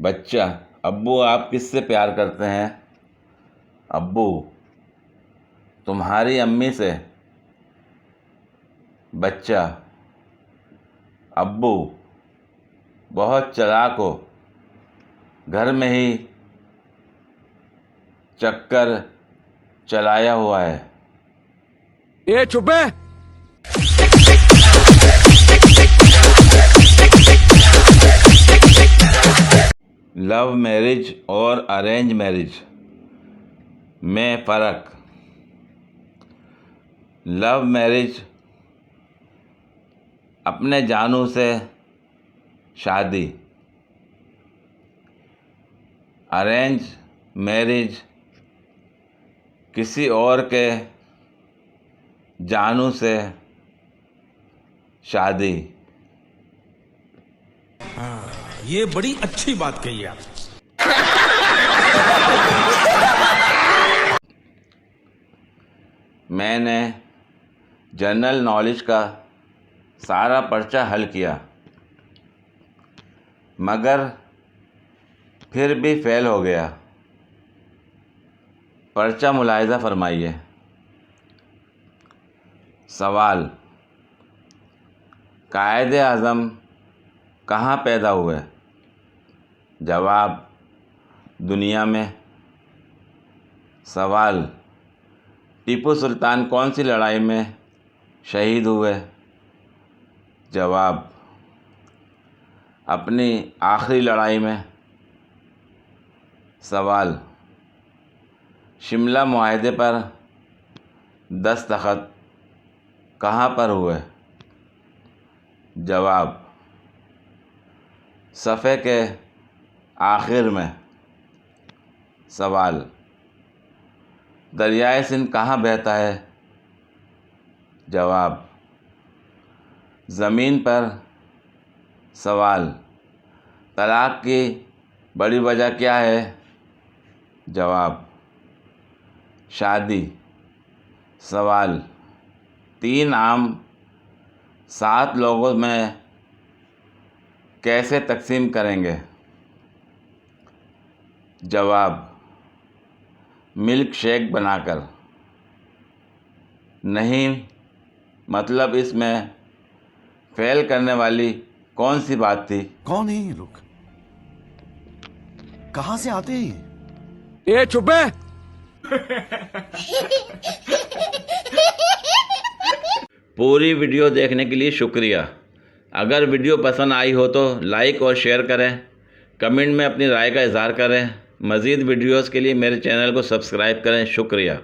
बच्चा, अब्बू आप किससे प्यार करते हैं? अब्बू, तुम्हारी अम्मी से। बच्चा, अब्बू बहुत चालाक हो, घर में ही चक्कर चलाया हुआ है। ए चुप है। लव मैरिज और अरेंज मैरिज में फ़र्क। लव मैरिज अपने जानू से शादी, अरेंज मैरिज किसी और के जानू से शादी। ये बड़ी अच्छी बात कही आप। मैंने जनरल नॉलेज का सारा पर्चा हल किया, मगर फिर भी फेल हो गया। पर्चा मुलाहिज़ा फरमाइए। सवाल: कायदे आज़म कहाँ पैदा हुए? जवाब: दुनिया में। सवाल: टीपू सुल्तान कौन सी लड़ाई में शहीद हुए? जवाब: अपनी आखिरी लड़ाई में। सवाल: शिमला मुआहदे पर दस्तखत कहाँ पर हुए? जवाब: सफ़े के आखिर में। सवाल: दरियाए सिंध कहाँ बहता है? जवाब: ज़मीन पर। सवाल: तलाक़ की बड़ी वजह क्या है? जवाब: शादी। सवाल: 3 आम 7 लोगों में कैसे तकसीम करेंगे? जवाब: मिल्क शेक बनाकर। नहीं, मतलब इसमें फेल करने वाली कौन सी बात थी? कौन है ये लोग? कहां से आते हैं? ए चुप है। पूरी वीडियो देखने के लिए शुक्रिया। अगर वीडियो पसंद आई हो तो लाइक और शेयर करें, कमेंट में अपनी राय का इज़हार करें। मज़ीद वीडियोज़ के लिए मेरे चैनल को सब्सक्राइब करें। शुक्रिया।